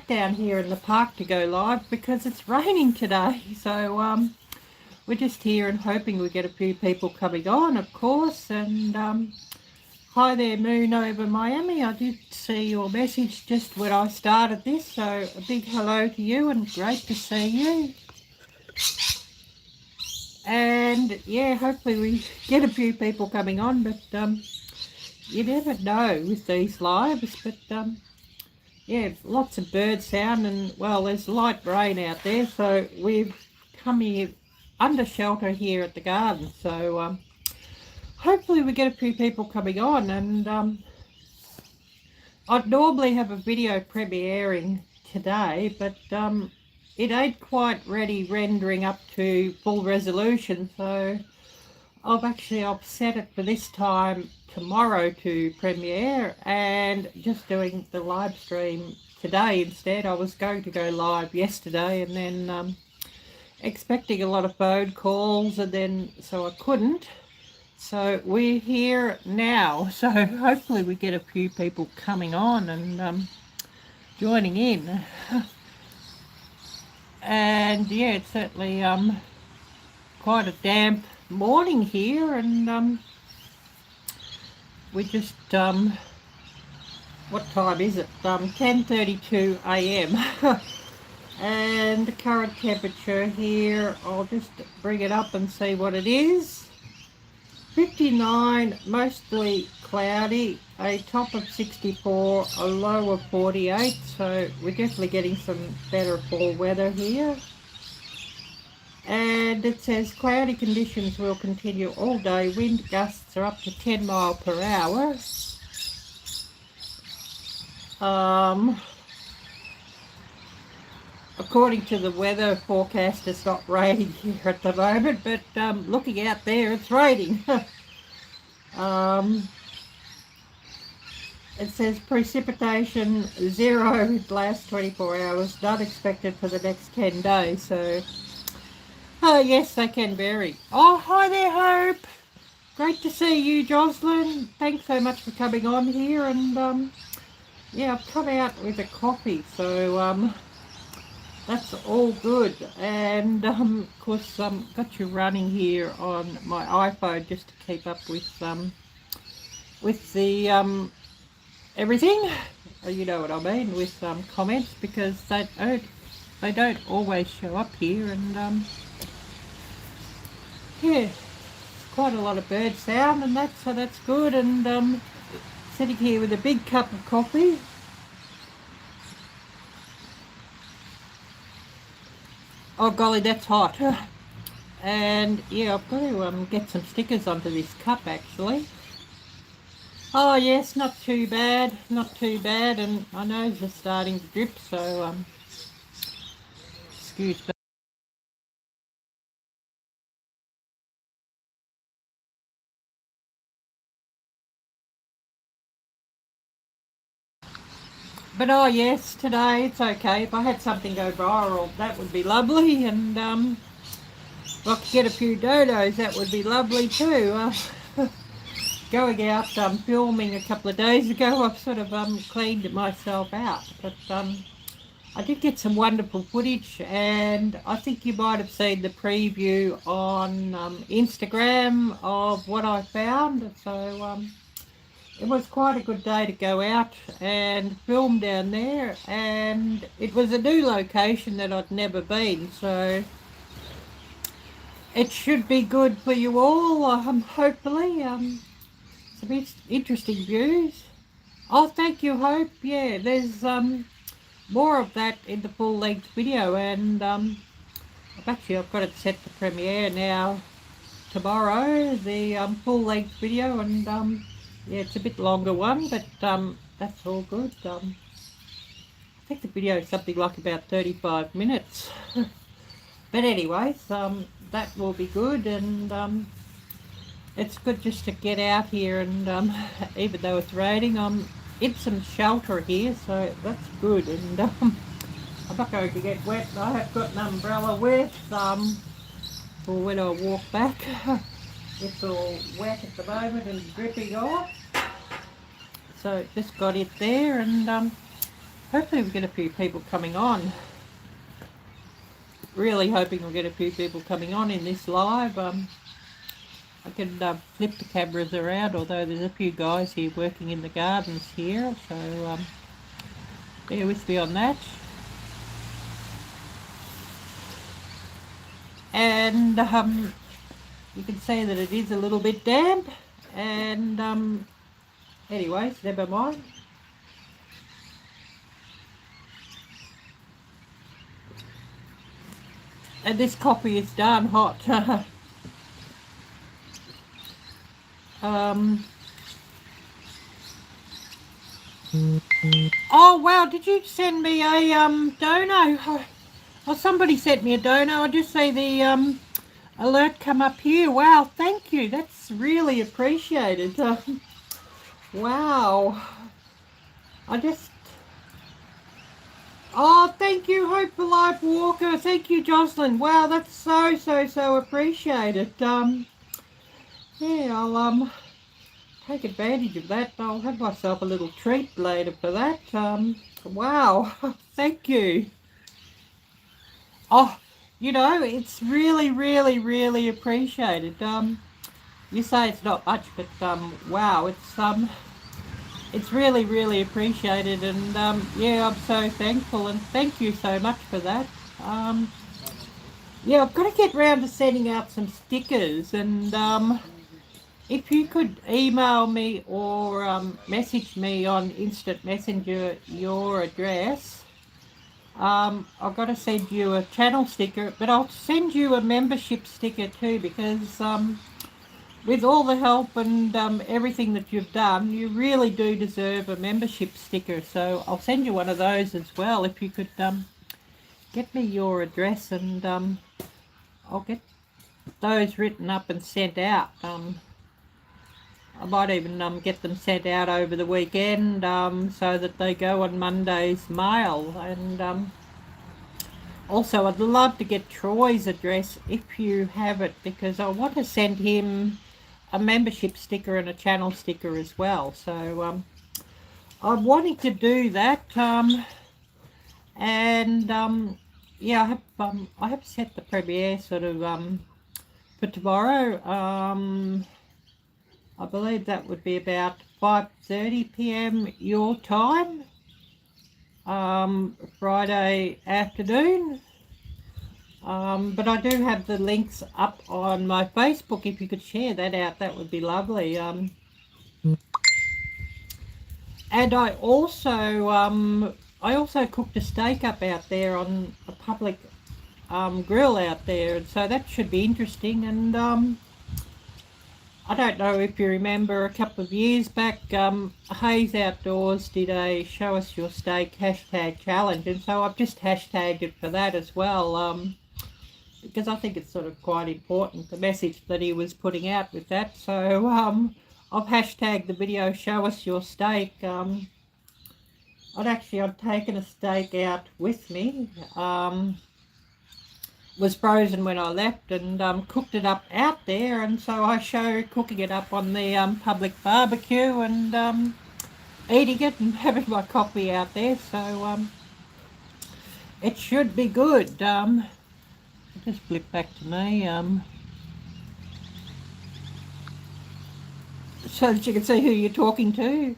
down here in the park to go live because it's raining today. So we're just here and hoping we get a few people coming on, of course. And hi there, Moon over Miami. I did see your message just when I started this, so a big hello to you and great to see you. And yeah, hopefully we get a few people coming on, but you never know with these lives. But yeah, lots of bird sound, and well, there's light rain out there, so we've come here under shelter here at the garden. So hopefully we get a few people coming on. And I'd normally have a video premiering today, but it ain't quite ready rendering up to full resolution, so I've set it for this time tomorrow to premiere and just doing the live stream today instead. I was going to go live yesterday and then expecting a lot of phone calls, and then so I couldn't. So we're here now, so hopefully we get a few people coming on and joining in. And yeah, it's certainly quite a damp morning here, and we just what time is it? 10:32 a.m. and the current temperature here, I'll just bring it up and see what it is. 59, mostly cloudy, a top of 64, a low of 48, so we're definitely getting some better fall weather here. And it says cloudy conditions will continue all day. Wind gusts are up to 10 miles per hour. According to the weather forecast, it's not raining here at the moment, but looking out there, it's raining. It says precipitation 0 in the last 24 hours, not expected for the next 10 days. So, oh yes, they can vary. Oh, hi there, Hope. Great to see you, Jocelyn. Thanks so much for coming on here. And yeah, I've come out with a coffee, so that's all good. And of course, got you running here on my iPhone just to keep up with the everything. You know what I mean, with comments, because they don't always show up here. And yeah, quite a lot of bird sound, and that's good. And sitting here with a big cup of coffee. Oh golly, that's hot. And yeah, I've got to get some stickers onto this cup actually. Oh yes, not too bad, not too bad. And my nose is starting to drip, so excuse me. But oh yes, today it's okay. If I had something go viral, that would be lovely. And if I could get a few dodos, that would be lovely too. Going out filming a couple of days ago, I've sort of cleaned myself out. But I did get some wonderful footage, and I think you might have seen the preview on Instagram of what I found. So it was quite a good day to go out and film down there, and it was a new location that I'd never been, so it should be good for you all, hopefully. Some interesting views. Oh, thank you, Hope. Yeah, there's more of that in the full-length video, and I've got it set to premiere now tomorrow, the full-length video. And yeah, it's a bit longer one, but that's all good. I think the video is something like about 35 minutes. But anyways, that will be good. And it's good just to get out here, and even though it's raining, I'm in some shelter here, so that's good. And I'm not going to get wet. I have got an umbrella with for when I walk back. It's all wet at the moment and dripping off, so just got it there. And hopefully we get a few people coming on. Really hoping we'll get a few people coming on in this live. I can flip the cameras around, although there's a few guys here working in the gardens here, so bear with me on that. And you can see that it is a little bit damp, and anyways, never mind. And this coffee is darn hot. Oh wow, did you send me a dono? Oh, somebody sent me a dono. I just see the alert come up here. Wow, thank you. That's really appreciated. Wow. Oh, thank you, Hope for Life Walker. Thank you, Jocelyn. Wow, that's so appreciated. Yeah, I'll take advantage of that. I'll have myself a little treat later for that. Wow, thank you. Oh, you know, it's really appreciated. You say it's not much, but wow, it's really appreciated, and yeah, I'm so thankful, and thank you so much for that. Yeah, I've got to get round to sending out some stickers, and if you could email me or message me on Instant Messenger your address, I've got to send you a channel sticker, but I'll send you a membership sticker too, because with all the help and everything that you've done, you really do deserve a membership sticker. So I'll send you one of those as well, if you could get me your address, and I'll get those written up and sent out. I might even get them sent out over the weekend, so that they go on Monday's mail. And also, I'd love to get Troy's address if you have it, because I want to send him a membership sticker and a channel sticker as well. So I'm wanting to do that, and yeah, I have set the premiere sort of for tomorrow. I believe that would be about 5:30 p.m. your time, Friday afternoon. But I do have the links up on my Facebook. If you could share that out, that would be lovely. And I also cooked a steak up out there on a public grill out there, and so that should be interesting. And I don't know if you remember, a couple of years back, Hayes Outdoors did a Show Us Your Steak hashtag challenge, and so I've just hashtagged it for that as well, because I think it's sort of quite important, the message that he was putting out with that. So I've hashtagged the video Show Us Your Steak. I'd taken a steak out with me. Was frozen when I left, and cooked it up out there, and so I show cooking it up on the public barbecue, and eating it and having my coffee out there. So it should be good. I'll just flip back to me so that you can see who you're talking to.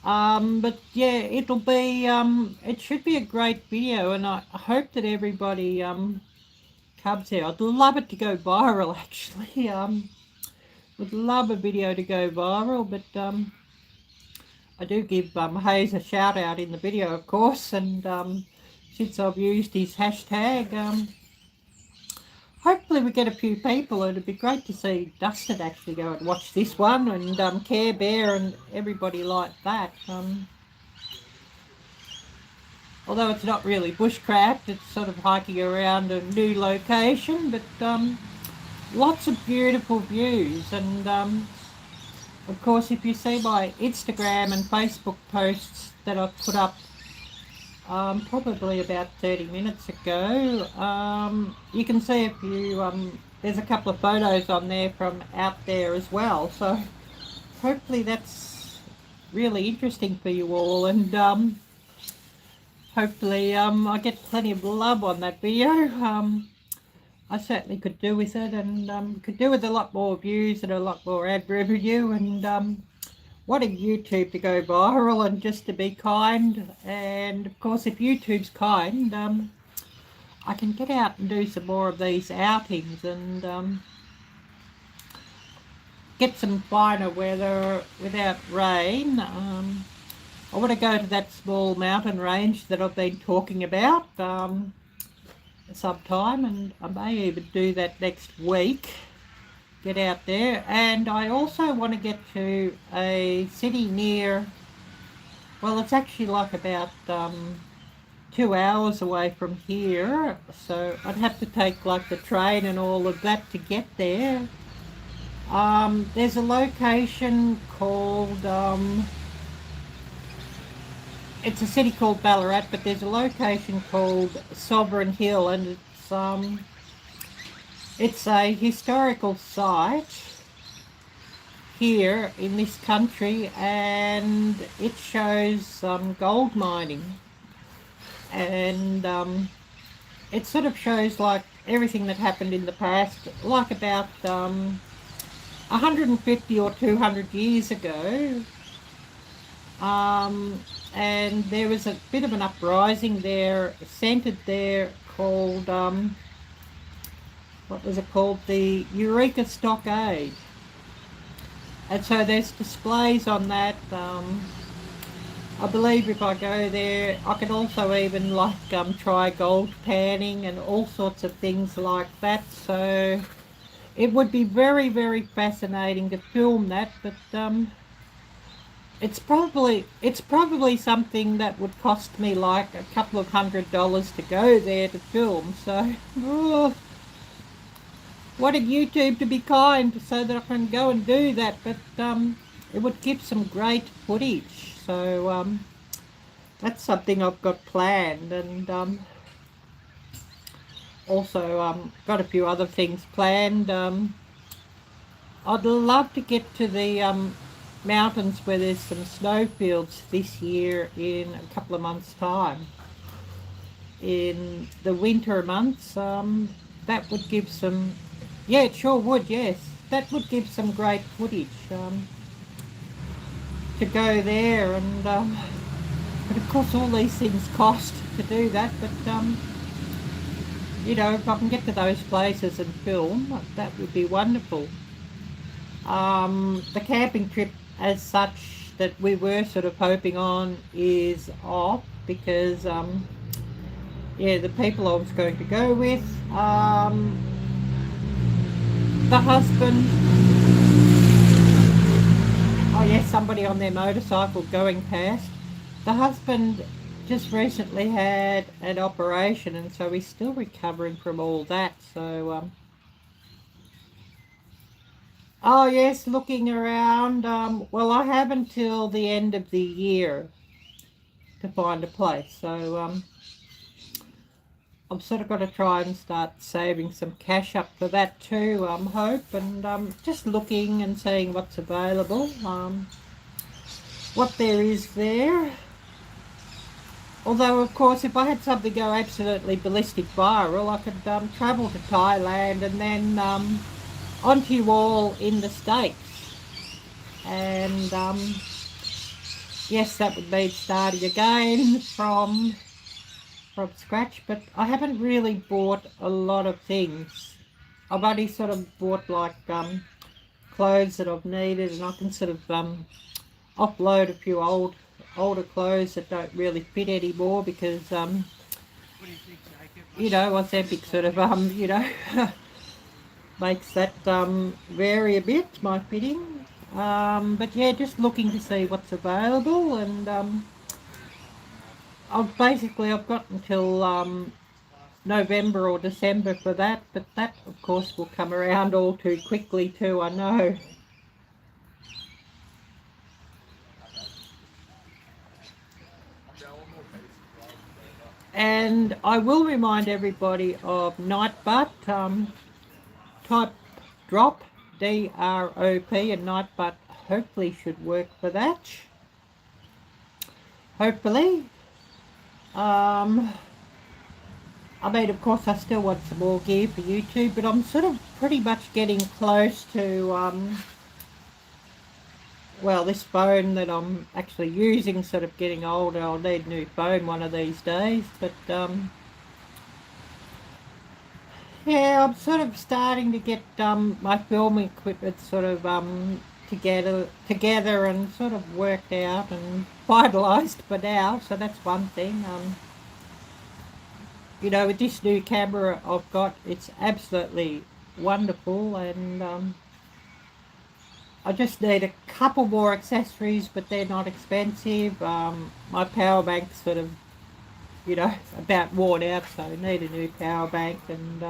But yeah, it'll be it should be a great video, and I hope that everybody comes here. I'd love it to go viral, actually. Would love a video to go viral, but I do give Hayes a shout out in the video, of course, and since I've used his hashtag, hopefully we get a few people. It'd be great to see Dustin actually go and watch this one, and Care Bear and everybody like that. Although it's not really bushcraft, it's sort of hiking around a new location, but lots of beautiful views. And of course, if you see my Instagram and Facebook posts that I've put up probably about 30 minutes ago, you can see a few, there's a couple of photos on there from out there as well. So hopefully that's really interesting for you all. And hopefully I get plenty of love on that video. I certainly could do with it, and could do with a lot more views and a lot more ad revenue, and wanting YouTube to go viral and just to be kind. And of course, if YouTube's kind, I can get out and do some more of these outings and get some finer weather without rain. I want to go to that small mountain range that I've been talking about sometime, and I may even do that next week. Get out there. And I also want to get to a city near, well, it's actually like about 2 hours away from here, so I'd have to take like the train and all of that to get there. There's a location called it's a city called Ballarat, but there's a location called Sovereign Hill, and it's a historical site here in this country, and it shows gold mining, and it sort of shows like everything that happened in the past, like about 150 or 200 years ago. And there was a bit of an uprising there, centered there, called, what was it called? The Eureka Stockade. And so there's displays on that. I believe if I go there, I can also even like try gold panning and all sorts of things like that. So it would be very, very fascinating to film that, but it's probably something that would cost me like a couple of $100 to go there to film. So wanted YouTube to be kind so that I can go and do that, but it would give some great footage. So that's something I've got planned, and also got a few other things planned. I'd love to get to the mountains where there's some snowfields this year in a couple of months' time. In the winter months, that would give some, yeah, it sure would, yes. That would give some great footage to go there, and but of course all these things cost to do that, but you know, if I can get to those places and film, that would be wonderful. The camping trip as such that we were sort of hoping on is off because yeah, the people I was going to go with, the husband, oh yes, somebody on their motorcycle going past, the husband just recently had an operation, and so he's still recovering from all that. So oh yes, looking around. Well, I have until the end of the year to find a place, so I've sort of got to try and start saving some cash up for that too, hope, and just looking and seeing what's available, what there is there. Although, of course, if I had something go absolutely ballistic viral, I could travel to Thailand and then onto you all in the States. And yes, that would mean starting again from scratch, but I haven't really bought a lot of things. I've only sort of bought like clothes that I've needed, and I can sort of offload a few older clothes that don't really fit anymore because you know, Ozempic sort of you know makes that vary a bit, my fitting. But yeah, just looking to see what's available, and I've got until November or December for that, but that of course will come around all too quickly too, I know. And I will remind everybody of Nightbutt, type drop, D-R-O-P, and Nightbutt hopefully should work for that. Hopefully. I mean, of course, I still want some more gear for YouTube, but I'm sort of pretty much getting close to, well, this phone that I'm actually using sort of getting older. I'll need a new phone one of these days, but, yeah, I'm sort of starting to get, my filming equipment sort of, together and sort of worked out and finalised for now, so that's one thing. You know, with this new camera I've got, it's absolutely wonderful, and I just need a couple more accessories, but they're not expensive. My power bank's sort of, you know, about worn out, so I need a new power bank, and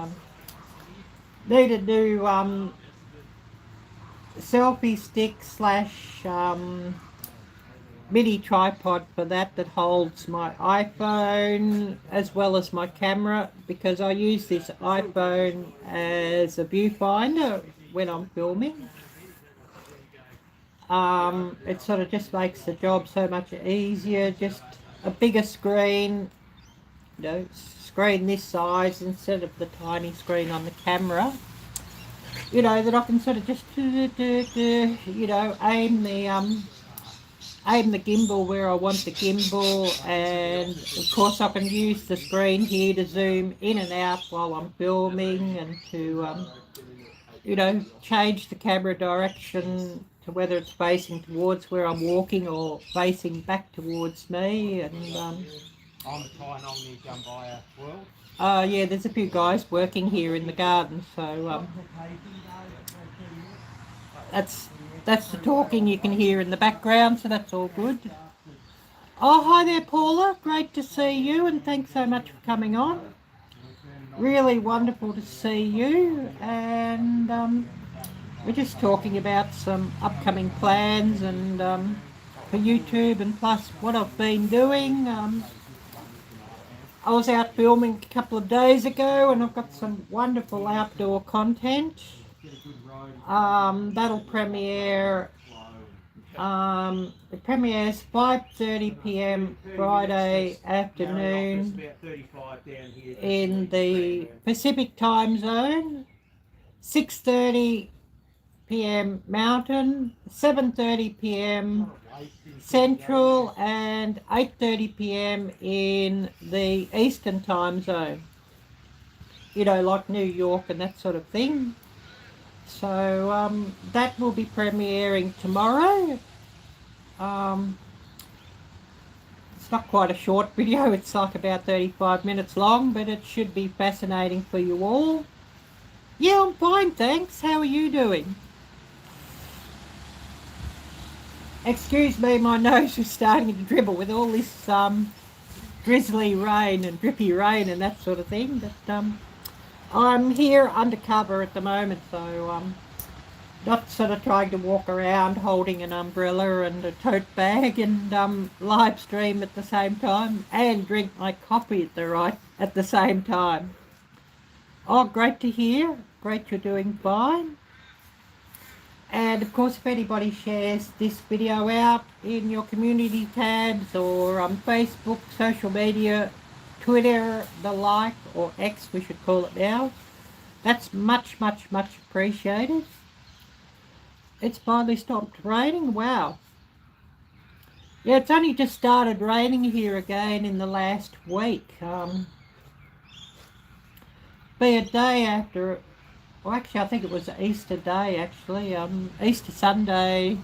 need a new selfie stick slash mini tripod for that holds my iPhone as well as my camera, because I use this iPhone as a viewfinder when I'm filming. It sort of just makes the job so much easier, just a bigger screen, you know, screen this size instead of the tiny screen on the camera, you know, that I can sort of just you know, aim the gimbal where I want the gimbal, and of course I can use the screen here to zoom in and out while I'm filming, and to you know, change the camera direction to whether it's facing towards where I'm walking or facing back towards me. And I'm trying on the Jumbaya world. Yeah, there's a few guys working here in the garden, so that's the talking you can hear in the background, so that's all good. Oh, hi there, Paula. Great to see you, and thanks so much for coming on. Really wonderful to see you, and we're just talking about some upcoming plans and for YouTube, and plus what I've been doing. I was out filming a couple of days ago, and I've got some wonderful outdoor content. That'll premiere, it premieres 5:30 p.m. Friday afternoon in the Pacific time zone, 6:30 p.m. Mountain, 7:30 p.m. Central, and 8:30 p.m. in the Eastern time zone, you know, like New York and that sort of thing. So that will be premiering tomorrow. It's not quite a short video, it's like about 35 minutes long, but it should be fascinating for you all. Yeah, I'm fine, thanks. How are you doing? Excuse me, my nose is starting to dribble with all this drizzly rain and drippy rain and that sort of thing. But I'm here undercover at the moment, so not sort of trying to walk around holding an umbrella and a tote bag and live stream at the same time and drink my coffee at the same time. Oh, great to hear. Great you're doing fine. And of course, if anybody shares this video out in your community tabs or on Facebook, social media, Twitter, the like, or X we should call it now, that's much, much, much appreciated. It's finally stopped raining. Wow. Yeah, it's only just started raining here again in the last week. Be a day after, well, actually I think it was Easter Day actually, Easter Sunday,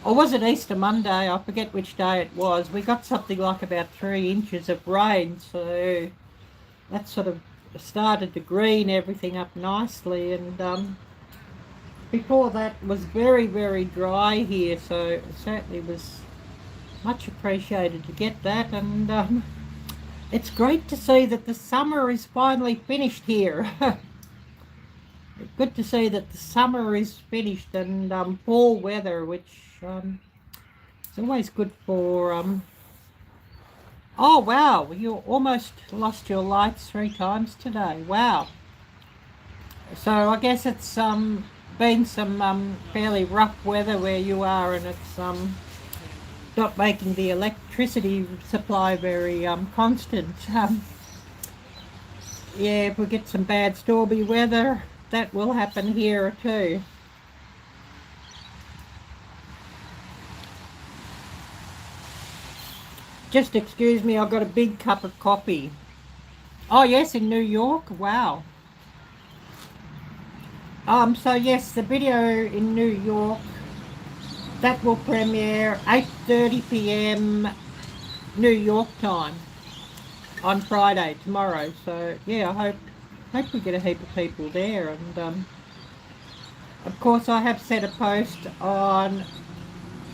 or was it Easter Monday? I forget which day it was. We got something like about 3 inches of rain, so that sort of started to green everything up nicely, and before that was very, very dry here, so it certainly was much appreciated to get that. And it's great to see that the summer is finally finished here. Good to see that the summer is finished, and fall weather, which it's always good for. Oh wow, you almost lost your lights 3 times today. Wow. So I guess it's been some fairly rough weather where you are, and it's not making the electricity supply very constant. Yeah, if we get some bad stormy weather, that will happen here too. Just excuse me, I've got a big cup of coffee. Oh yes, in New York, wow. So yes, the video in New York, that will premiere 8:30 p.m. New York time on Friday, tomorrow. So yeah, I hope we get a heap of people there. And of course I have set a post on,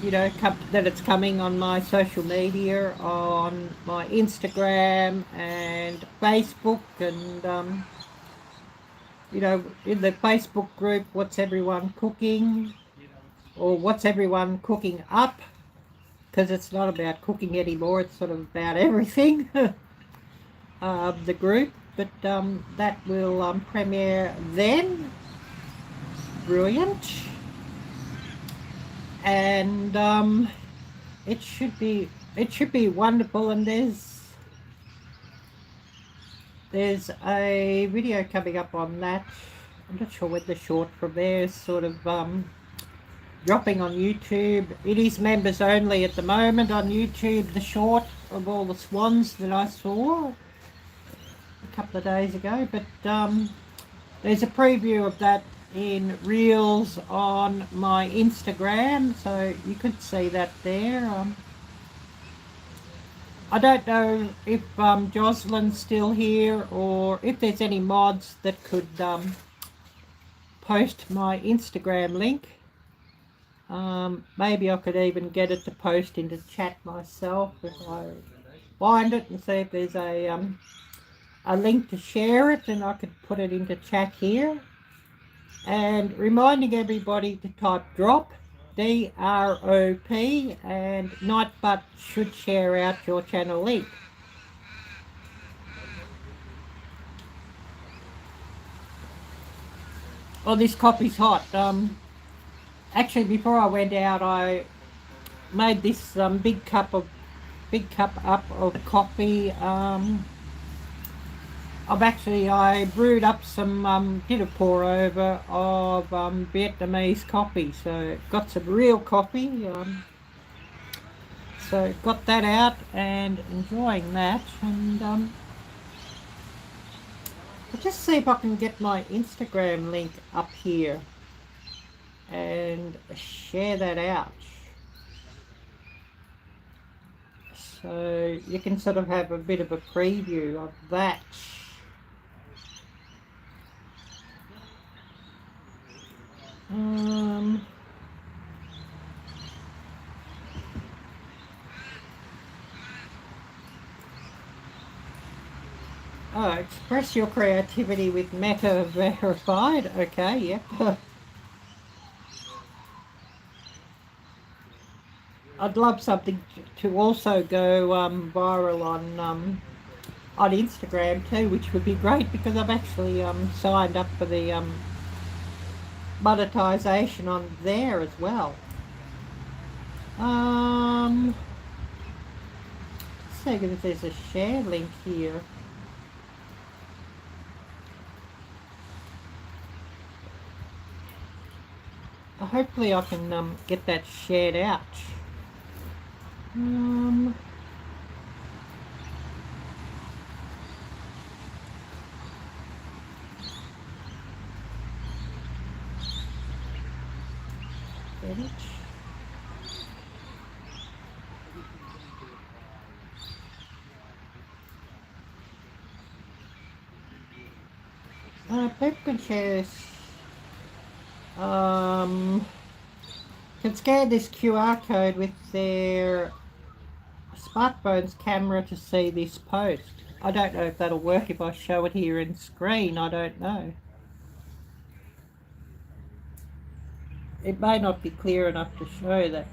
you know, that it's coming on my social media, on my Instagram and Facebook, and you know, in the Facebook group, what's everyone cooking, or what's everyone cooking up, because it's not about cooking anymore, it's sort of about everything. The group, but that will premiere then. Brilliant. And it should be wonderful. And there's a video coming up on that. I'm not sure when the short from there is sort of dropping on YouTube. It is members only at the moment on YouTube, the short of all the swans that I saw a couple of days ago. But there's a preview of that in Reels on my Instagram, so you could see that there. I don't know if Jocelyn's still here, or if there's any mods that could post my Instagram link. Maybe I could even get it to post into chat myself if I find it, and see if there's a link to share it, and I could put it into chat here. And reminding everybody to type drop, D-R-O-P, and Nightbutt should share out your channel link. Oh, this coffee's hot. Actually, before I went out, I made this big cup up of coffee. I brewed up some, did a pour over of Vietnamese coffee, so got some real coffee. So got that out and enjoying that. And I'll just see if I can get my Instagram link up here and share that out, so you can sort of have a bit of a preview of that. Oh, express your creativity with Meta verified. Okay, yep. I'd love something to also go viral on Instagram too, which would be great, because I've actually signed up for the monetization on there as well. Let's see if there's a share link here. Hopefully I can get that shared out. People can share. Can scan this QR code with their smartphone's camera to see this post. I don't know if that'll work if I show it here in screen. I don't know. It may not be clear enough to show that.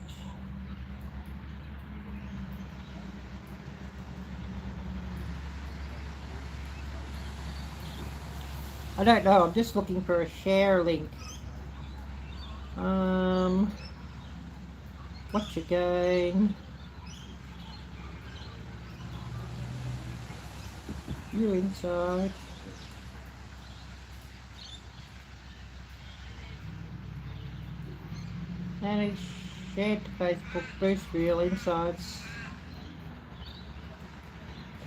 I don't know, I'm just looking for a share link. What's your game? You inside. And it's shared to Facebook, boost real insights.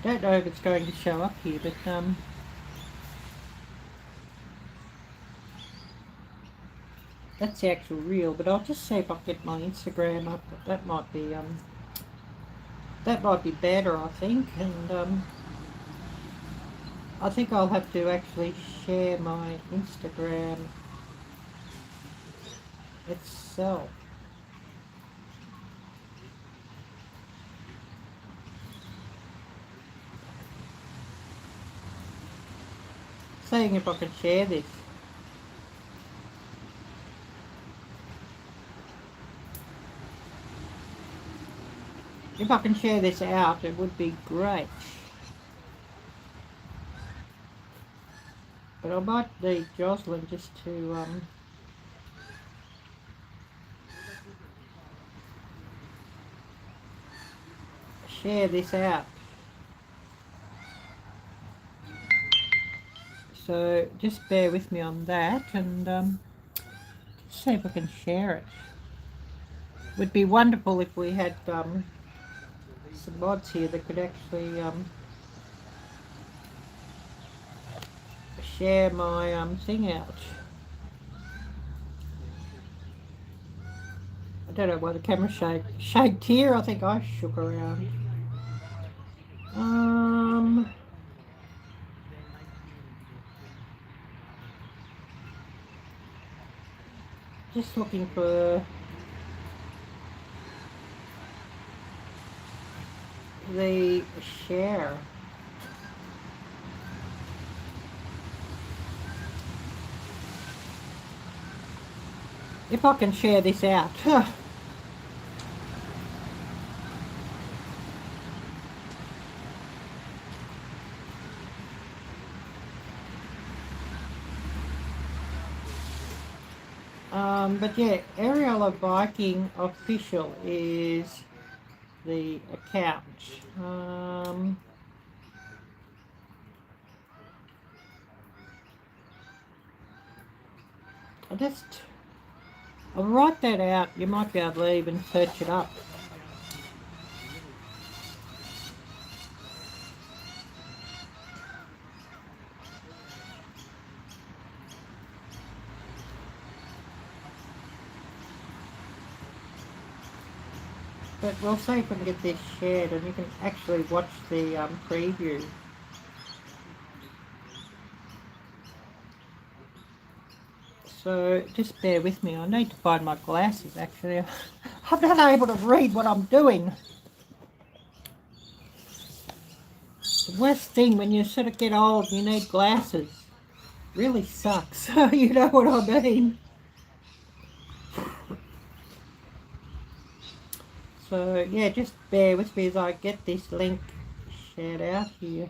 I don't know if it's going to show up here, but that's the actual reel. But I'll just see if I can get my Instagram up. That might be better, I think. And I think I'll have to actually share my Instagram itself. Seeing if I can share this. If I can share this out, it would be great. But I might need Jocelyn just to share this out. So just bear with me on that, and see if I can share it. Would be wonderful if we had some mods here that could actually share my thing out. I don't know why the camera shaked here. I think I shook around. Just looking for the share. If I can share this out. But yeah, Arielle-Viking Official is the account. I'll write that out. You might be able to even search it up. But we'll see if we can get this shared and you can actually watch the preview. So just bear with me. I need to find my glasses actually. I'm not able to read what I'm doing. The worst thing when you sort of get old and you need glasses. Really sucks. You know what I mean. So yeah, just bear with me as I get this link shared out here.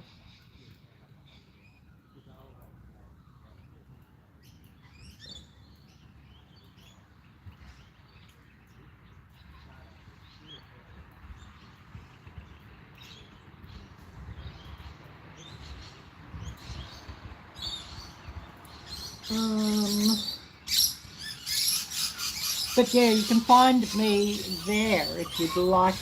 But yeah, you can find me there if you'd like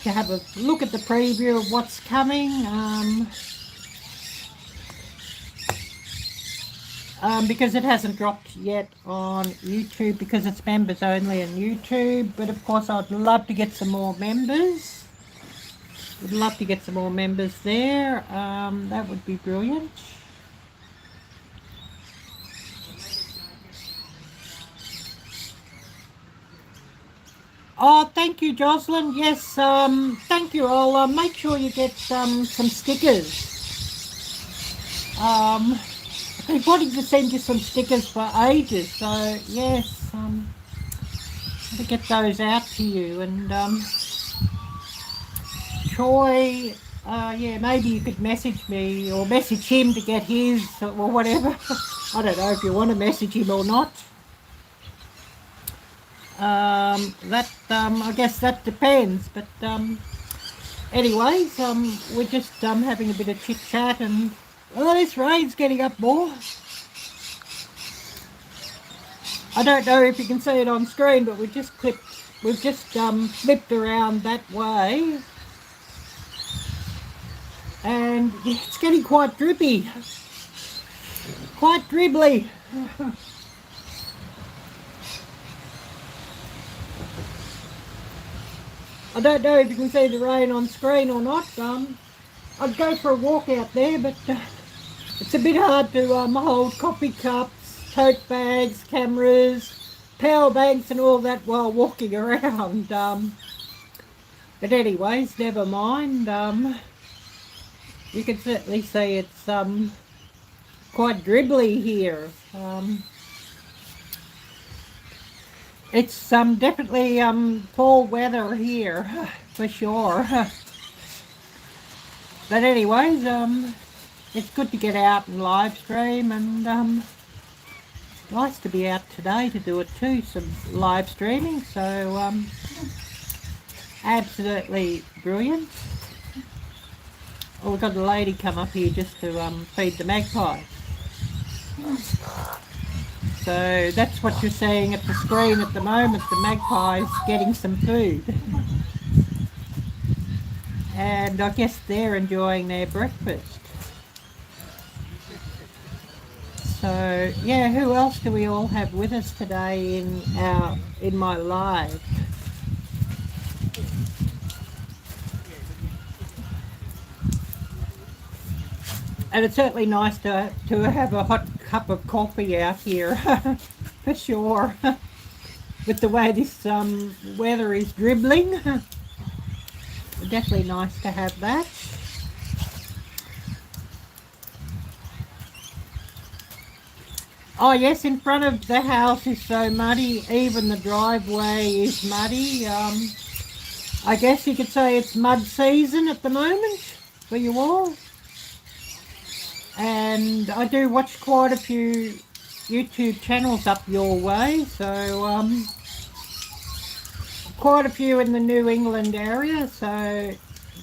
to have a look at the preview of what's coming. Because it hasn't dropped yet on YouTube because it's members only on YouTube. But of course, I'd love to get some more members. Would love to get some more members there. That would be brilliant. Oh, thank you, Jocelyn. Yes, thank you all. Make sure you get some stickers. I've been wanting to send you some stickers for ages, so yes, to get those out to you. And Troy, yeah, maybe you could message me or message him to get his or whatever. I don't know if you want to message him or not. I guess that depends, but anyways, we're just having a bit of chit chat, and well, this rain's getting up more. I don't know if you can see it on screen, but we've just flipped around that way, and it's getting quite drippy, quite dribbly. I don't know if you can see the rain on screen or not. I'd go for a walk out there, but it's a bit hard to hold coffee cups, tote bags, cameras, power banks and all that while walking around. But anyways, never mind. You can certainly see it's quite dribbly here. It's definitely fall weather here for sure. But anyways, it's good to get out and live stream, and nice to be out today to do it too, some live streaming. So absolutely brilliant. Oh, we've got a lady come up here just to feed the magpies. So that's what you're seeing at the screen at the moment, the magpies getting some food. And I guess they're enjoying their breakfast. So yeah, who else do we all have with us today in my live? And it's certainly nice to have a hot cup of coffee out here, for sure. With the way this weather is dribbling, definitely nice to have that. Oh yes, in front of the house is so muddy, even the driveway is muddy. I guess you could say it's mud season at the moment for you all. And I do watch quite a few YouTube channels up your way, so quite a few in the New England area, so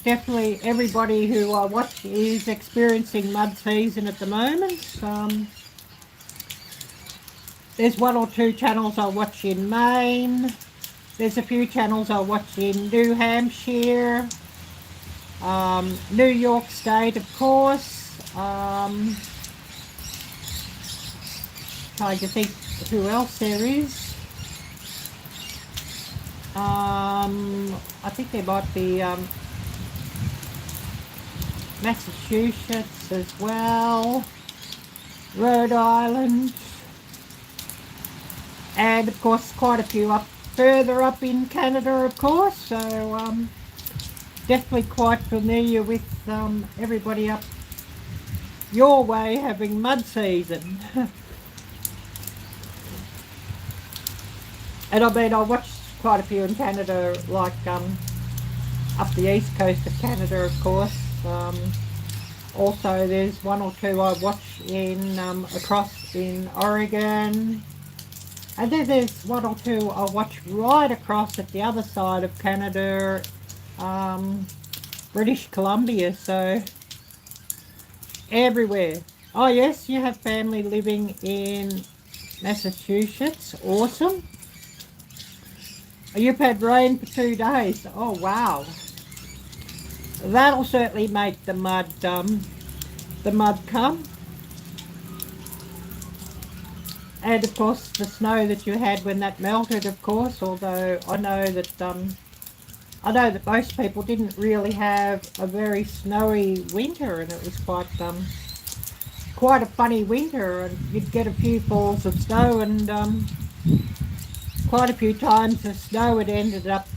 definitely everybody who I watch is experiencing mud season at the moment. There's one or two channels I watch in Maine, there's a few channels I watch in New Hampshire, New York State of course. Trying to think who else there is. I think there might be Massachusetts as well, Rhode Island, and of course quite a few further up in Canada, of course. So definitely quite familiar with everybody up your way having mud season. And I mean, I watched quite a few in Canada, like up the east coast of Canada, of course. Also there's one or two I watch in across in Oregon, and then there's one or two I watch right across at the other side of Canada, British Columbia. So everywhere. Oh yes, you have family living in Massachusetts. Awesome. You've had rain for 2 days. Oh wow. That'll certainly make the mud come. And of course the snow that you had when that melted, of course, although I know that most people didn't really have a very snowy winter, and it was quite a funny winter, and you'd get a few falls of snow, and quite a few times the snow had ended up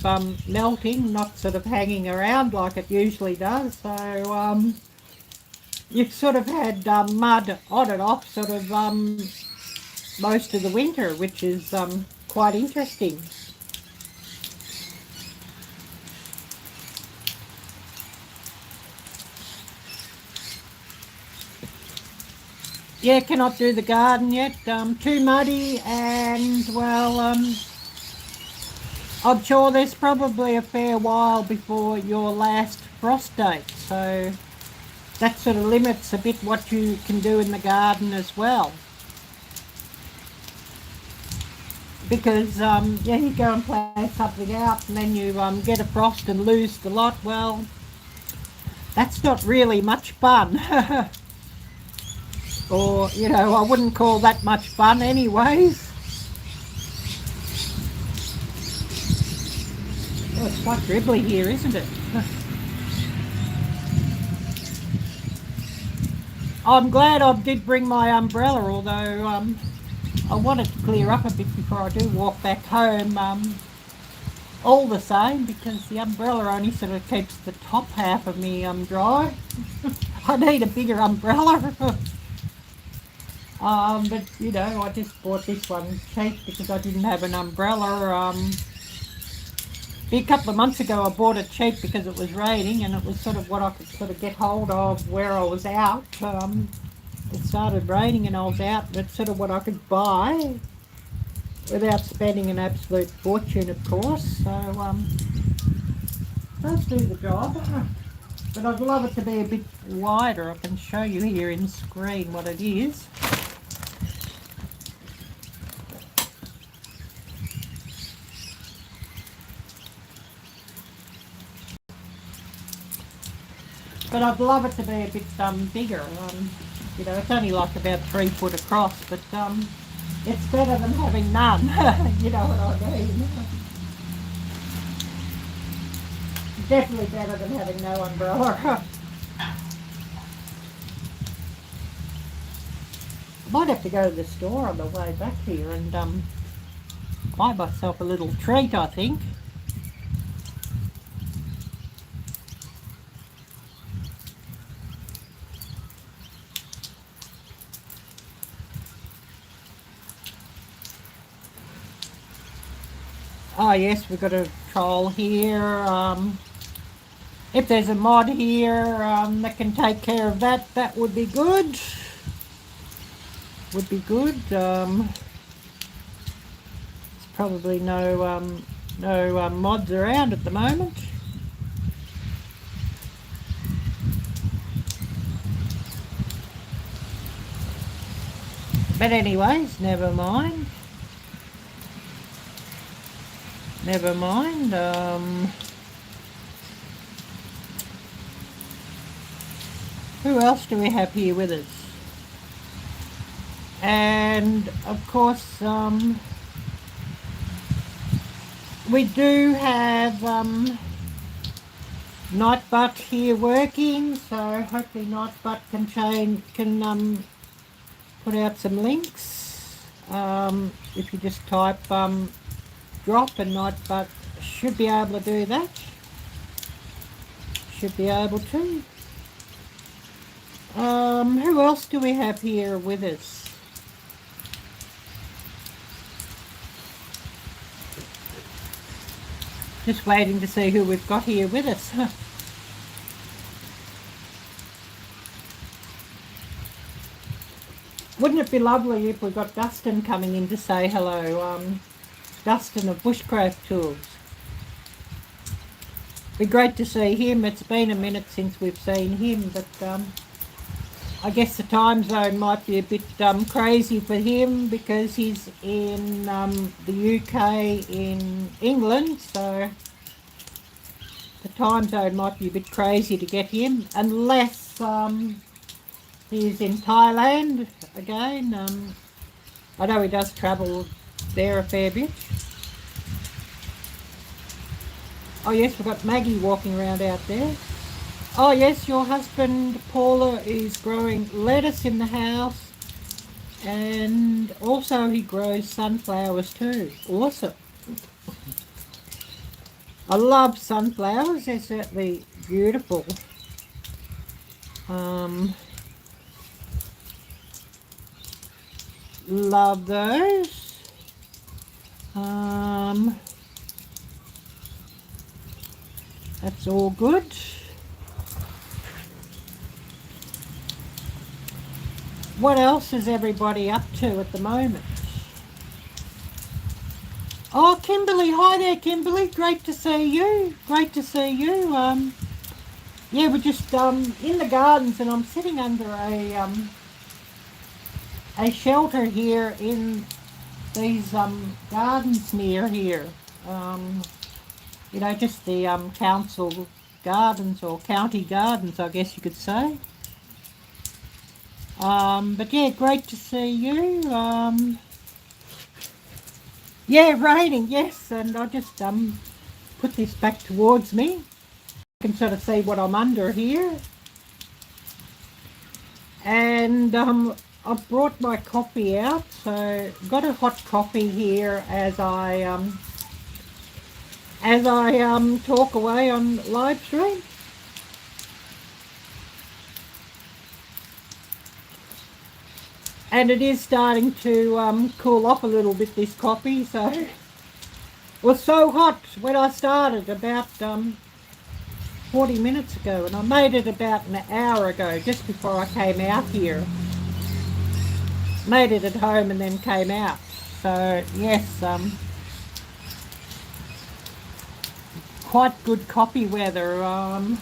melting, not sort of hanging around like it usually does. So you've sort of had mud on and off sort of most of the winter, which is quite interesting. Yeah, cannot do the garden yet. Too muddy, and well, I'm sure there's probably a fair while before your last frost date, so that sort of limits a bit what you can do in the garden as well. Because, yeah, you go and play something out and then you get a frost and lose the lot. Well, that's not really much fun. Or, you know, I wouldn't call that much fun anyways. Oh, it's quite dribbly here, isn't it? I'm glad I did bring my umbrella, although I wanted to clear up a bit before I do walk back home, all the same, because the umbrella only sort of keeps the top half of me dry. I need a bigger umbrella. But, you know, I just bought this one cheap because I didn't have an umbrella. A couple of months ago I bought it cheap because it was raining and it was sort of what I could sort of get hold of where I was out. It started raining and I was out, and it's sort of what I could buy without spending an absolute fortune, of course. So, does do the job. But I'd love it to be a bit wider. I can show you here in screen what it is. But I'd love it to be a bit bigger. You know, it's only like about 3 foot across, but it's better than having none. You know what I mean? Definitely better than having no umbrella. I might have to go to the store on the way back here and buy myself a little treat, I think. Oh yes, we've got a troll here. If there's a mod here that can take care of that, that would be good. Would be good. There's probably no mods around at the moment. But anyways, never mind. Never mind. Who else do we have here with us? And of course, we do have Nightbutt here working. So hopefully Nightbutt can put out some links. If you just type drop and Nightbutt should be able to do that. Should be able to. Who else do we have here with us? Just waiting to see who we've got here with us. Wouldn't it be lovely if we got Dustin coming in to say hello? Dustin of Bushcraft Tools. Be great to see him. It's been a minute since we've seen him, but I guess the time zone might be a bit crazy for him because he's in the UK in England, so the time zone might be a bit crazy to get him, unless he's in Thailand again. I know he does travel there a fair bit. Oh yes, we've got Maggie walking around out there. Oh yes, your husband Paula is growing lettuce in the house, and also he grows sunflowers too. Awesome. I love sunflowers, they're certainly beautiful. Love those. That's all good. What else is everybody up to at the moment? Oh, Kimberly, hi there, Kimberly. Great to see you. Great to see you. Yeah, we're just in the gardens, and I'm sitting under a shelter here in these gardens near here. You know, just the council gardens or county gardens, I guess you could say. But yeah, great to see you. Yeah, raining, yes, and I just put this back towards me. You can sort of see what I'm under here. And I've brought my coffee out, so got a hot coffee here as I talk away on live stream. And it is starting to cool off a little bit, this coffee, so it was so hot when I started about 40 minutes ago, and I made it about an hour ago, just before I came out here. Made it at home and then came out. So yes, quite good coffee weather. I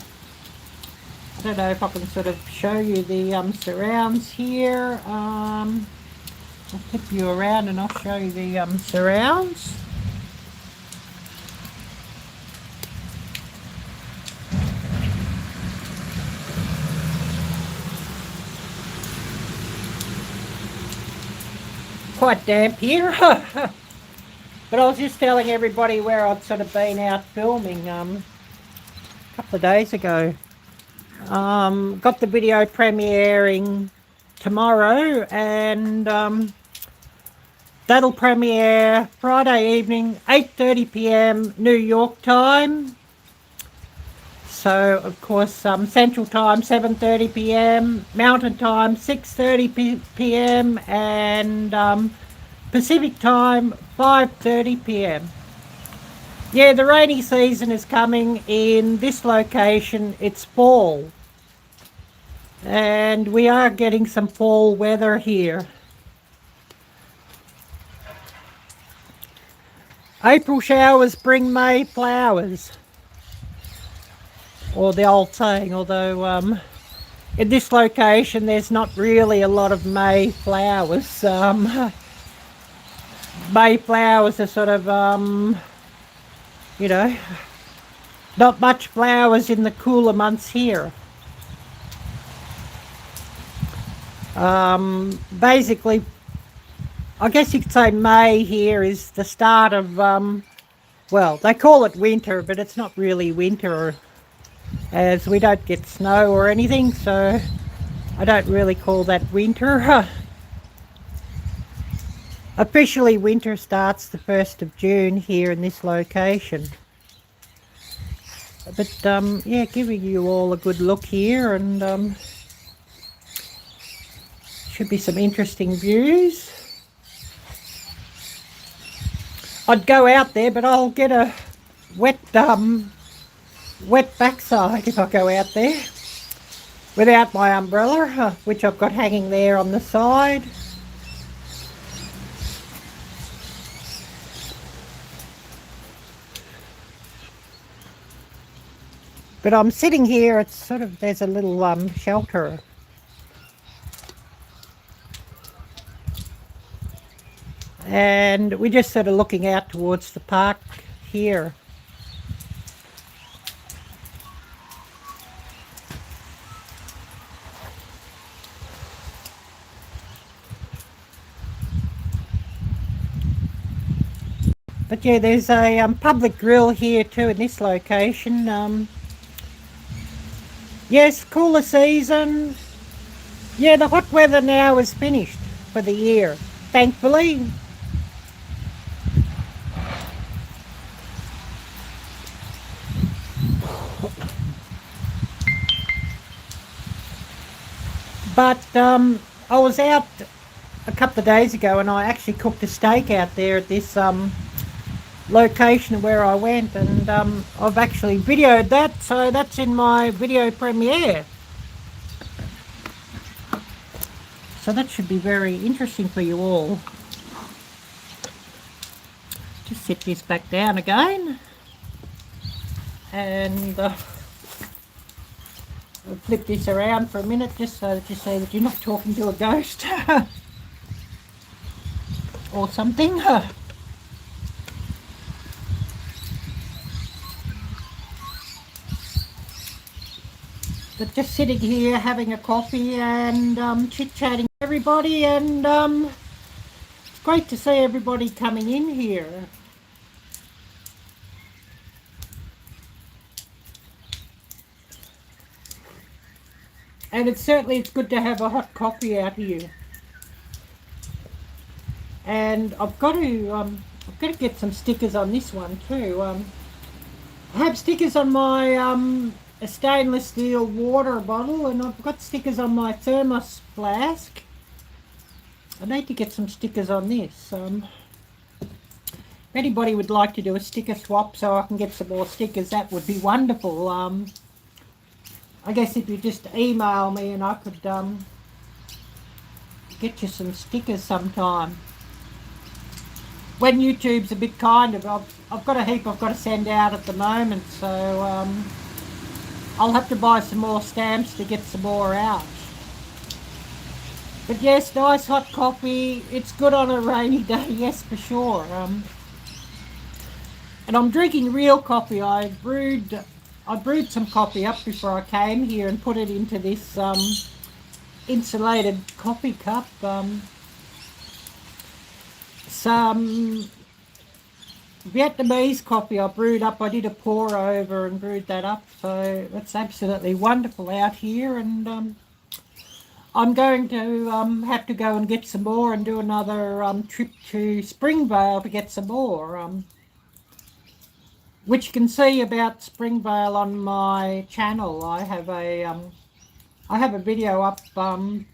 don't know if I can sort of show you the surrounds here. I'll flip you around and I'll show you the surrounds. Quite damp here. But I was just telling everybody where I'd sort of been out filming a couple of days ago. Got the video premiering tomorrow, and that'll premiere Friday evening, 8:30 p.m. New York time. So of course Central time 7:30 p.m, Mountain time 6:30 p.m, and Pacific time 5:30 p.m. Yeah, the rainy season is coming in this location. It's fall, and we are getting some fall weather here. April showers bring May flowers, or the old saying, although in this location there's not really a lot of May flowers. May flowers are sort of you know, not much flowers in the cooler months here. Basically, I guess you could say May here is the start of, well, they call it winter, but it's not really winter, as we don't get snow or anything, so I don't really call that winter. Officially, winter starts the 1st of June here in this location. But yeah, giving you all a good look here, and should be some interesting views. I'd go out there, but I'll get a wet backside if I go out there without my umbrella, which I've got hanging there on the side. But I'm sitting here, it's sort of, there's a little shelter. And we're just sort of looking out towards the park here. But yeah, there's a public grill here too in this location. Yes, cooler season. Yeah, the hot weather now is finished for the year, thankfully. But I was out a couple of days ago and I actually cooked a steak out there at this location where I went, and I've actually videoed that, so that's in my video premiere. So that should be very interesting for you all. Just sit this back down again. And I'll flip this around for a minute just so that you see that you're not talking to a ghost or something. But just sitting here having a coffee and chit-chatting with everybody, and it's great to see everybody coming in here. And it's good to have a hot coffee out here. And I've got to get some stickers on this one too. I have stickers on my a stainless steel water bottle, and I've got stickers on my thermos flask. I need to get some stickers on this. If anybody would like to do a sticker swap so I can get some more stickers, that would be wonderful. I guess if you just email me and I could get you some stickers sometime. When YouTube's a bit kind of, I've got a heap I've got to send out at the moment, so I'll have to buy some more stamps to get some more out. But yes, nice hot coffee. It's good on a rainy day, yes, for sure. And I'm drinking real coffee. I brewed some coffee up before I came here and put it into this insulated coffee cup. Some Vietnamese coffee I brewed up. I did a pour over and brewed that up, so that's absolutely wonderful out here. And I'm going to have to go and get some more and do another trip to Springvale to get some more, which you can see about Springvale on my channel. I have a video up, trying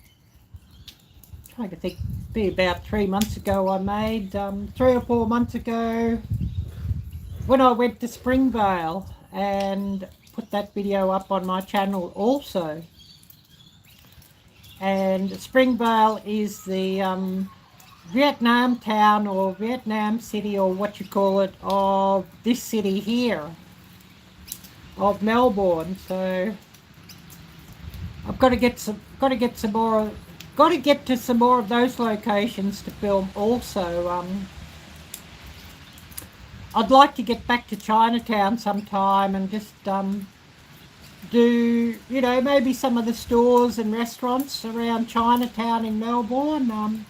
to think, be about 3 months ago I made, 3 or 4 months ago, when I went to Springvale, and put that video up on my channel also. And Springvale is the Vietnam town or Vietnam city, or what you call it, of this city here, of Melbourne. So I've got to get to some more of those locations to film also. I'd like to get back to Chinatown sometime and just do, you know, maybe some of the stores and restaurants around Chinatown in Melbourne.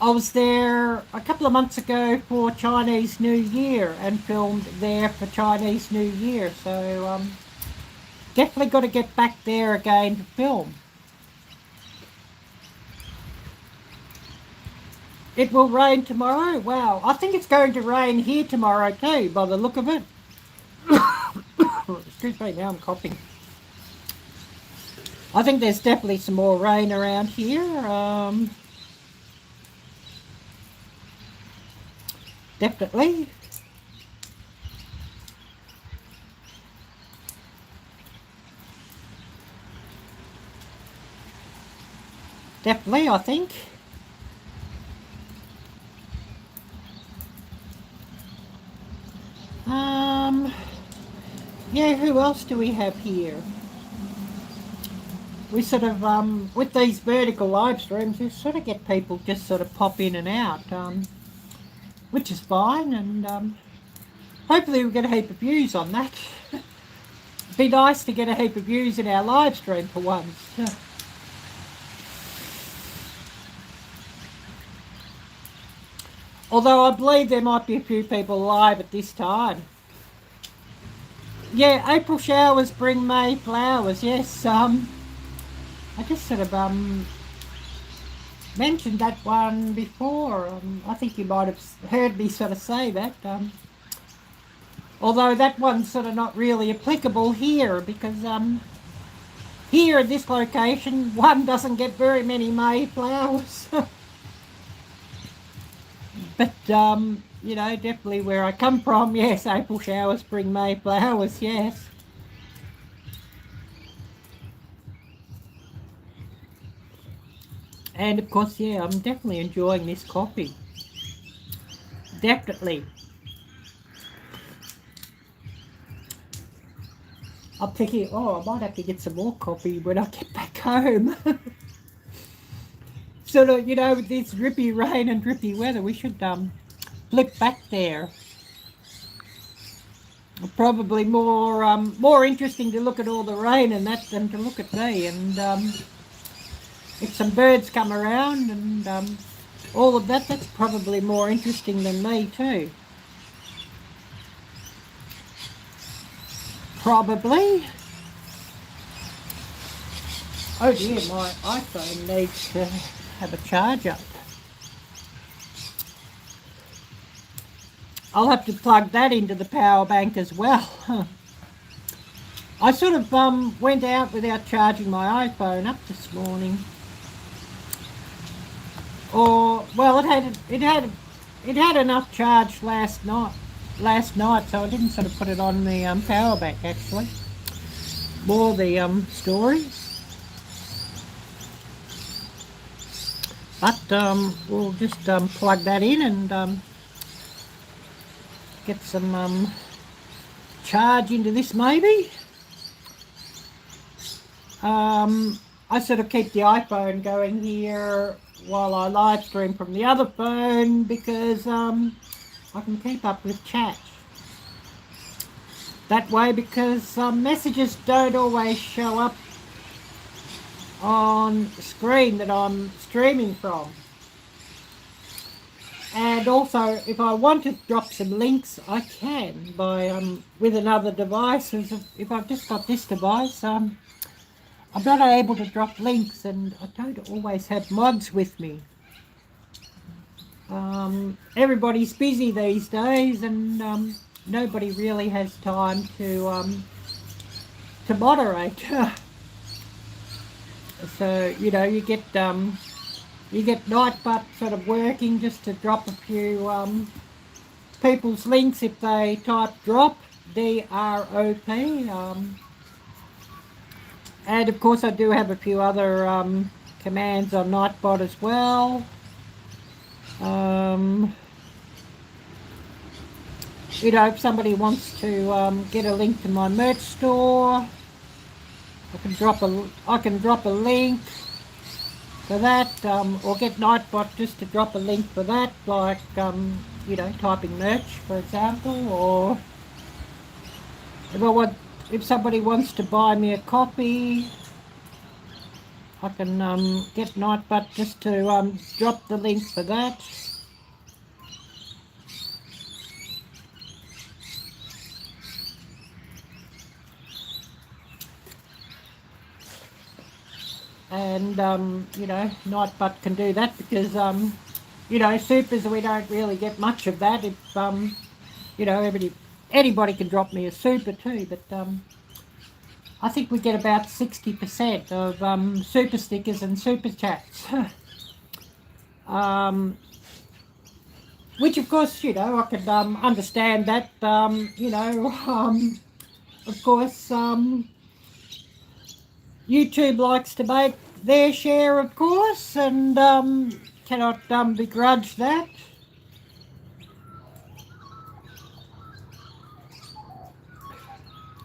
I was there a couple of months ago for Chinese New Year and filmed there for Chinese New Year, so definitely got to get back there again to film. It will rain tomorrow? Wow, I think it's going to rain here tomorrow too, by the look of it. Excuse me, now I'm coughing. I think there's definitely some more rain around here. Definitely. Definitely, I think. Yeah, who else do we have here? We sort of, with these vertical live streams, we sort of get people just sort of pop in and out, which is fine, and hopefully we'll get a heap of views on that. It'd be nice to get a heap of views in our live stream for once. Although I believe there might be a few people live at this time. Yeah, April showers bring May flowers. Yes, I just sort of mentioned that one before. I think you might have heard me sort of say that. Although that one's sort of not really applicable here, because here at this location, one doesn't get very many May flowers. But, you know, definitely where I come from, yes, April showers bring May flowers, yes. And of course, yeah, I'm definitely enjoying this coffee. definitely. I'm thinking, oh, I might have to get some more coffee when I get back home. Sort of, you know, with this drippy rain and drippy weather, we should flip back there. Probably more interesting to look at all the rain and that than to look at me. And if some birds come around and all of that, that's probably more interesting than me too. Probably. Oh dear, my iPhone needs to have a charge up. I'll have to plug that into the power bank as well. I sort of went out without charging my iPhone up this morning. Or well, it had enough charge last night, so I didn't sort of put it on the power bank actually. More the stories. But we'll just plug that in and get some charge into this maybe. I sort of keep the iPhone going here while I live stream from the other phone because I can keep up with chat. That way, because messages don't always show up on screen that I'm streaming from. And also, if I want to drop some links, I can by with another device. If I've just got this device, I'm not able to drop links, and I don't always have mods with me. Everybody's busy these days, and nobody really has time to moderate. So you know, you get Nightbutt sort of working just to drop a few people's links if they type drop, D-R-O-P. And of course I do have a few other commands on Nightbot as well. You know, if somebody wants to get a link to my merch store, I can drop a link for that, or get Nightbot just to drop a link for that, like you know, typing merch, for example, or if somebody wants to buy me a coffee, I can get Nightbot just to drop the link for that. And you know, Nightbutt can do that because you know, supers, we don't really get much of that. If you know, anybody can drop me a super too, but I think we get about 60% of super stickers and super chats. Which of course, you know, I could understand that. You know, of course, YouTube likes to make their share, of course, and cannot begrudge that.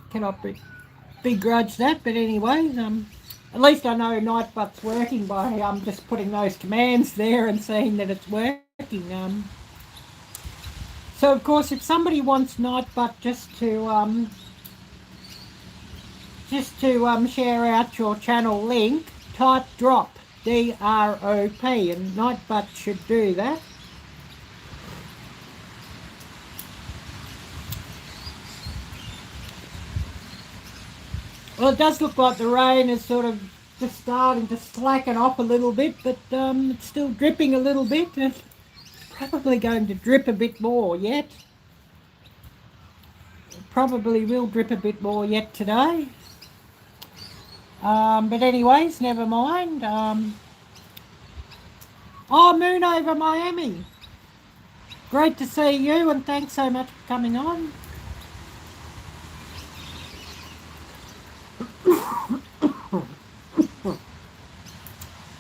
Cannot begrudge that, but anyways, at least I know Nightbutt's working by just putting those commands there and seeing that it's working. So of course, if somebody wants Nightbutt just to share out your channel link, type drop, D-R-O-P, and Nightbutt should do that. Well, it does look like the rain is sort of just starting to slacken off a little bit, but it's still dripping a little bit, and it's probably going to drip a bit more yet. It probably will drip a bit more yet today. But anyways, never mind. Oh, Moon over Miami. Great to see you, and thanks so much for coming on.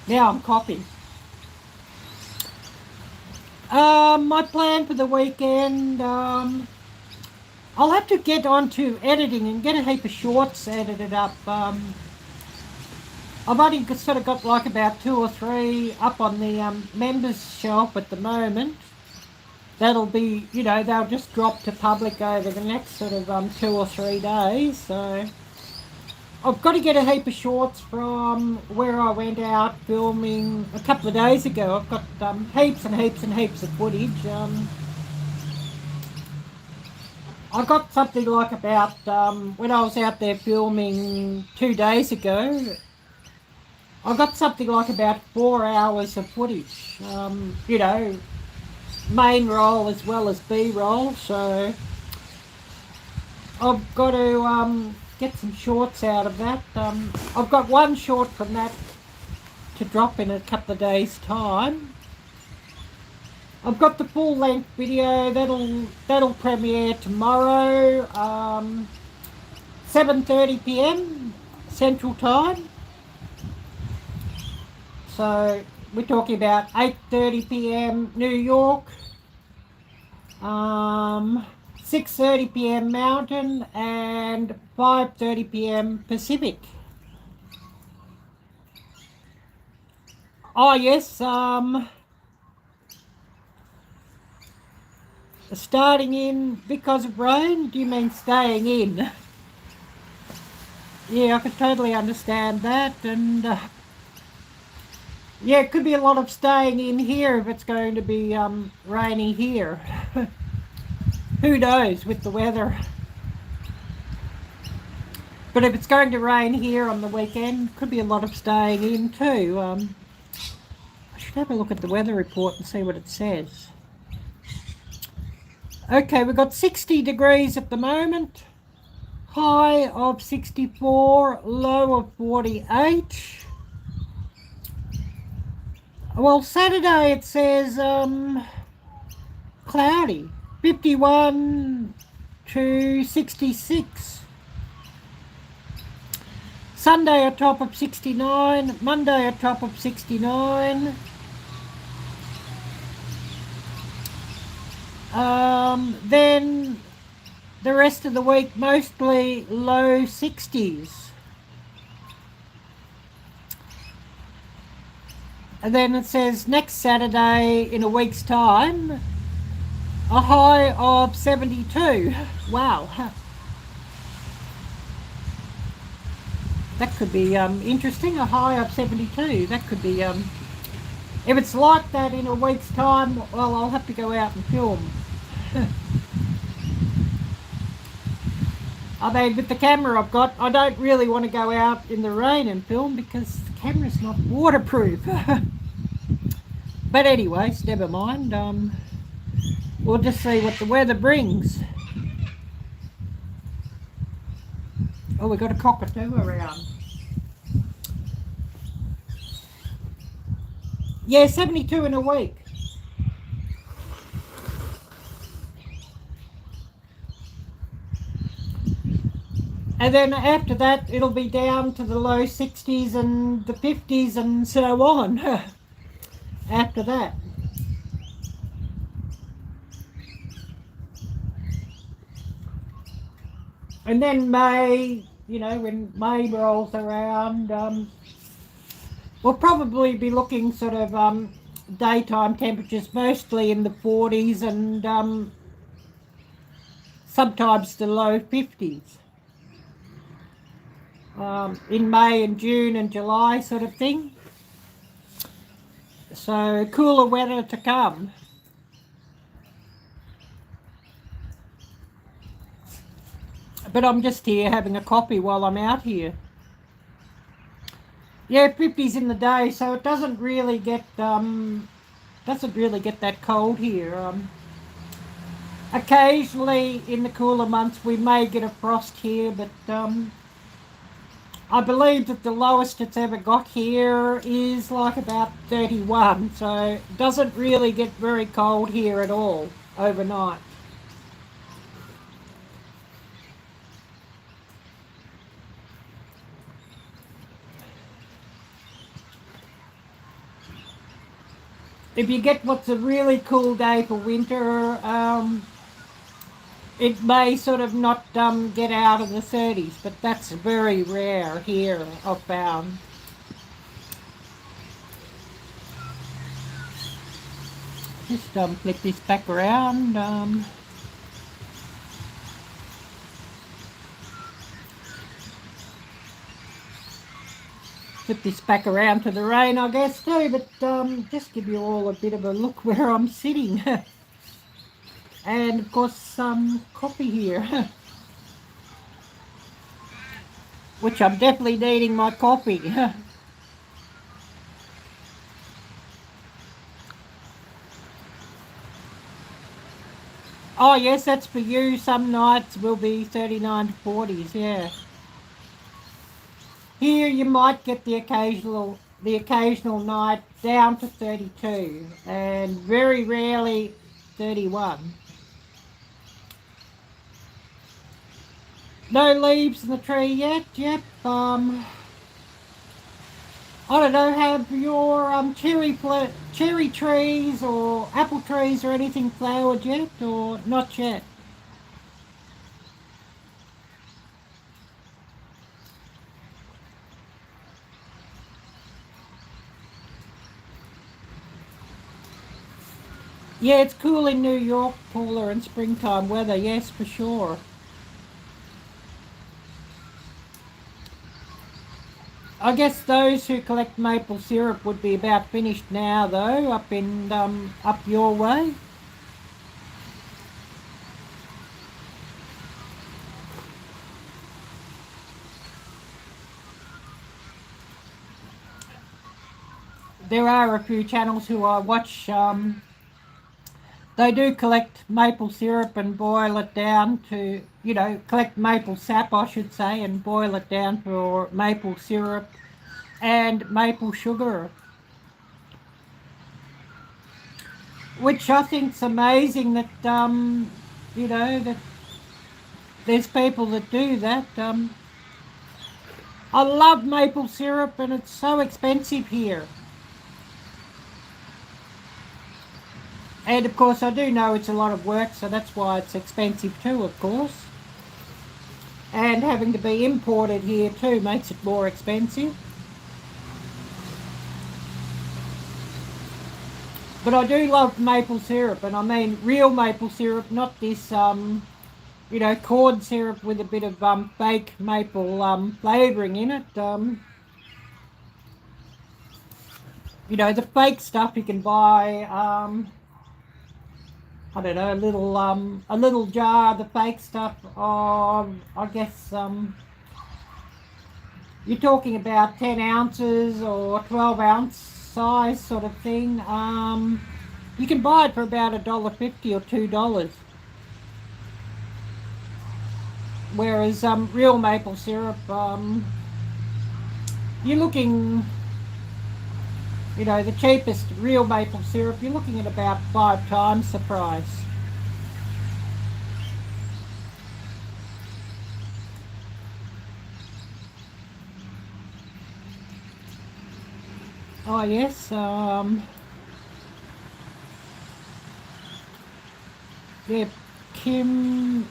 Now I'm coughing. My plan for the weekend, I'll have to get onto editing and get a heap of shorts edited up. I've only sort of got like about 2 or 3 up on the members shelf at the moment. That'll be, you know, they'll just drop to public over the next sort of 2 or 3 days. So I've got to get a heap of shorts from where I went out filming a couple of days ago. I've got heaps and heaps and heaps of footage. I got something like about, when I was out there filming 2 days ago, I got something like about 4 hours of footage, you know, main roll as well as B-roll, so I've got to get some shorts out of that. I've got one short from that to drop in a couple of days' time. I've got the full length video that'll premiere tomorrow, 7:30 p.m. Central Time. So we're talking about 8:30 p.m. New York, 6:30 p.m. Mountain, and 5:30 p.m. Pacific. Oh yes, starting in because of rain. Do you mean staying in? Yeah, I could totally understand that, and yeah, it could be a lot of staying in here if it's going to be rainy here. Who knows with the weather. But if it's going to rain here on the weekend, could be a lot of staying in too. I should have a look at the weather report and see what it says. Okay, we've got 60 degrees at the moment. High of 64, low of 48. Well, Saturday it says cloudy, 51 to 66. Sunday a top of 69, Monday a top of 69. Then the rest of the week mostly low 60s. And then it says next Saturday in a week's time, a high of 72. Wow. That could be interesting, a high of 72. That could be, if it's like that in a week's time, well, I'll have to go out and film. I mean, with the camera I've got, I don't really want to go out in the rain and film because the camera's not waterproof. But anyways, never mind. We'll just see what the weather brings. Oh, we've got a cockatoo around. Yeah, 72 in a week. And then after that, it'll be down to the low 60s and the 50s and so on. After that. And then May, you know, when May rolls around, we'll probably be looking sort of daytime temperatures mostly in the 40s and sometimes the low 50s. In May and June and July sort of thing. So cooler weather to come. But I'm just here having a coffee while I'm out here. Yeah, 50s in the day, so it doesn't really get that cold here. Occasionally in the cooler months we may get a frost here, but I believe that the lowest it's ever got here is like about 31, so it doesn't really get very cold here at all overnight. if you get what's a really cool day for winter, it may sort of not get out of the 30s, but that's very rare here, I've found. Just flip this back around. Flip this back around to the rain, I guess, too, but just give you all a bit of a look where I'm sitting. And, of course, some coffee here. Which I'm definitely needing my coffee. Oh, yes, that's for you. Some nights will be 39 to 40s, yeah. Here you might get the occasional night down to 32 and very rarely 31. No leaves in the tree yet, yep. I don't know, have your cherry trees or apple trees or anything flowered yet, or not yet? Yeah, it's cool in New York, cooler in springtime weather, yes, for sure. I guess those who collect maple syrup would be about finished now, though, up your way. There are a few channels who I watch. They do collect maple syrup and boil it down to, collect maple sap, I should say, and boil it down for maple syrup and maple sugar. Which I think's amazing that, that there's people that do that. I love maple syrup and it's so expensive here. And of course I do know it's a lot of work, so that's why it's expensive too, of course. And having to be imported here too makes it more expensive. But I do love maple syrup, and I mean real maple syrup, not this, corn syrup with a bit of fake maple flavouring in it. The fake stuff you can buy. I don't know, a little jar of the fake stuff. I guess you're talking about 10 ounces or 12 ounce size sort of thing. You can buy it for about $1.50 or $2. Whereas real maple syrup, you're looking, the cheapest real maple syrup, you're looking at about 5 times the price. Oh yes, yeah, Kim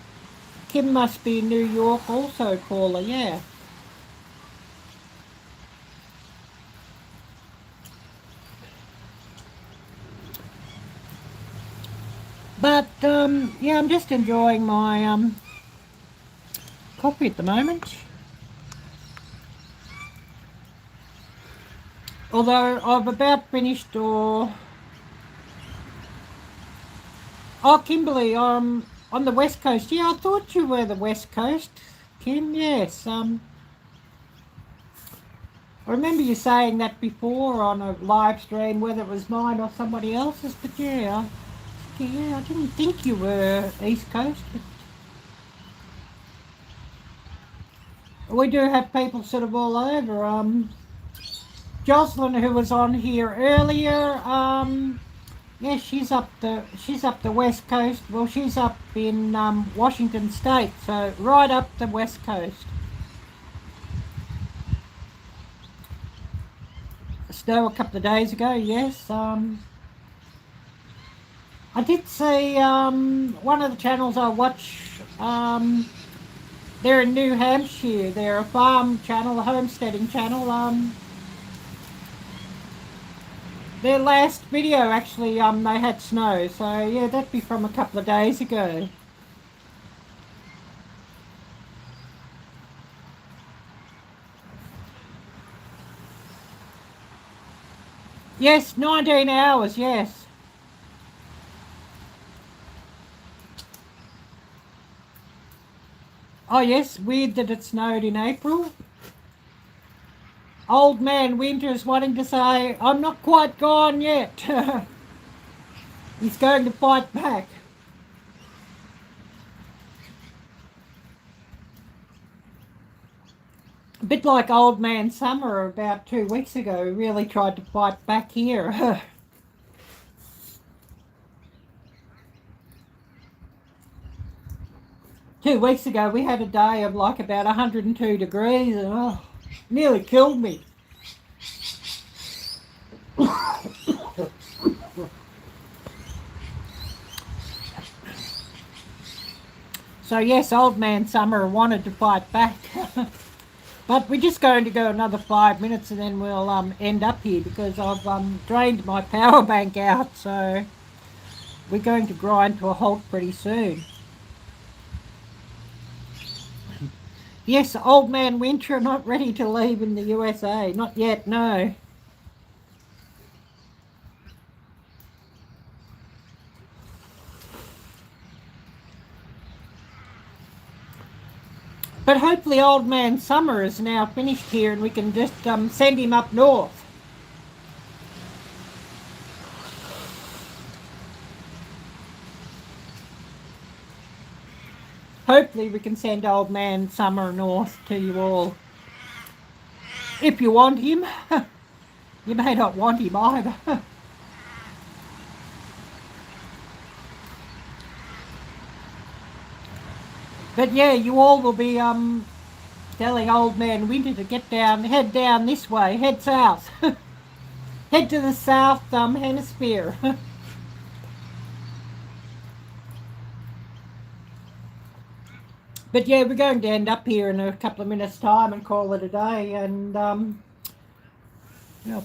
must be in New York also, Paula, yeah. But, yeah, I'm just enjoying my coffee at the moment. Although I've about finished, oh, Kimberly, on the West Coast. Yeah, I thought you were the West Coast, Kim, yes. I remember you saying that before on a live stream, whether it was mine or somebody else's, but yeah. Yeah, I didn't think you were East Coast, but we do have people sort of all over. Jocelyn, who was on here earlier, yeah, she's up the West Coast. Well, she's up in Washington State, so right up the West Coast. Snow a couple of days ago, yes. I did see one of the channels I watch, they're in New Hampshire. They're a farm channel, a homesteading channel. Their last video actually, they had snow, so yeah, that'd be from a couple of days ago. Yes, 19 hours, yes. Oh yes, weird that it snowed in April. Old man Winter's wanting to say, I'm not quite gone yet. He's going to fight back. A bit like Old Man Summer about 2 weeks ago, really tried to fight back here. 2 weeks ago we had a day of like about 102 degrees and oh, nearly killed me. So yes, Old Man Summer wanted to fight back. But we're just going to go another 5 minutes and then we'll end up here because I've drained my power bank out, so we're going to grind to a halt pretty soon. Yes, Old Man Winter not ready to leave in the USA. Not yet, no. But hopefully Old Man Summer is now finished here and we can just send him up north. Hopefully we can send Old Man Summer north to you all. If you want him. You may not want him either. But yeah, you all will be telling Old Man Winter to get down, head down this way, head south. Head to the south hemisphere. But yeah, we're going to end up here in a couple of minutes' time and call it a day. And I'm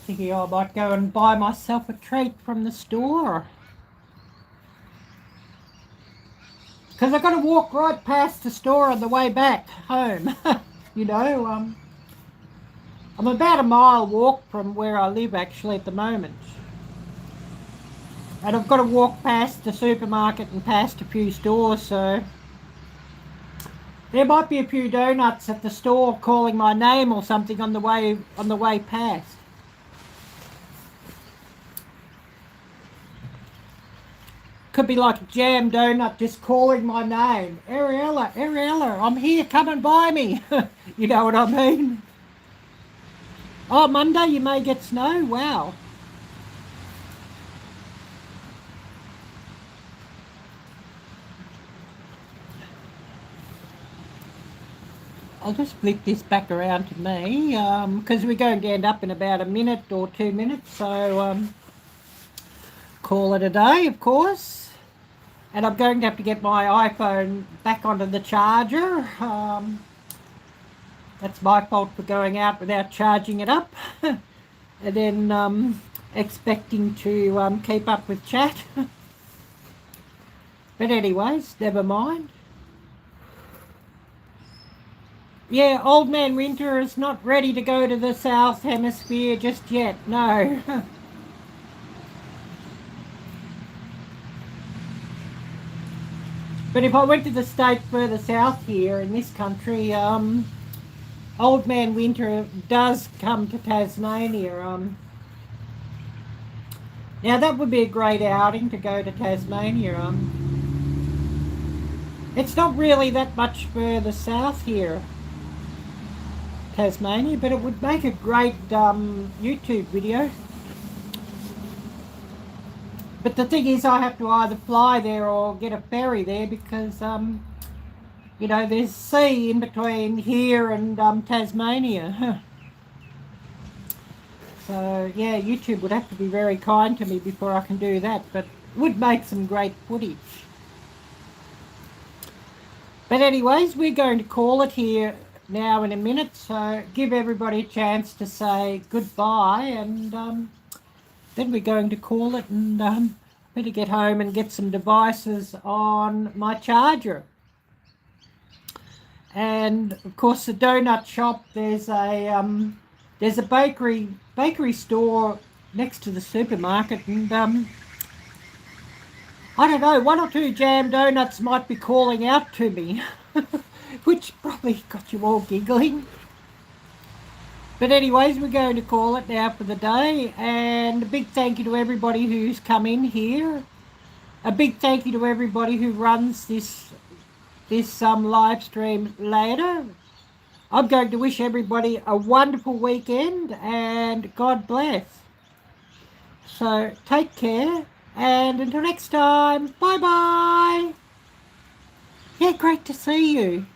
thinking I might go and buy myself a treat from the store. Because I've got to walk right past the store on the way back home. You know, I'm about a mile walk from where I live actually at the moment. And I've got to walk past the supermarket and past a few stores, so there might be a few donuts at the store calling my name or something on the way past. Could be like a jam donut just calling my name. Ariella, Ariella, I'm here, come and buy me. You know what I mean? Oh, Monday you may get snow, wow. I'll just flip this back around to me because we're going to end up in about a minute or 2 minutes, so call it a day, of course. And I'm going to have to get my iPhone back onto the charger. That's my fault for going out without charging it up. And then expecting to keep up with chat. But anyways, never mind. Yeah, Old Man Winter is not ready to go to the South Hemisphere just yet, no. But if I went to the state further south here in this country, Old Man Winter does come to Tasmania. Now that would be a great outing to go to Tasmania. It's not really that much further south here, Tasmania, but it would make a great YouTube video. But the thing is, I have to either fly there or get a ferry there because, you know, there's sea in between here and Tasmania. So, yeah, YouTube would have to be very kind to me before I can do that. But would make some great footage. But anyways, we're going to call it here now in a minute, so give everybody a chance to say goodbye, and then we're going to call it, and better get home and get some devices on my charger. And of course, the donut shop, there's a bakery store next to the supermarket, and I don't know, 1 or 2 jam donuts might be calling out to me, which probably got you all giggling. But anyways, we're going to call it now for the day, and a big thank you to everybody who's come in here. A big thank you to everybody who runs this live stream later. I'm going to wish everybody a wonderful weekend, and God bless. So take care, and until next time, bye bye. Yeah, great to see you.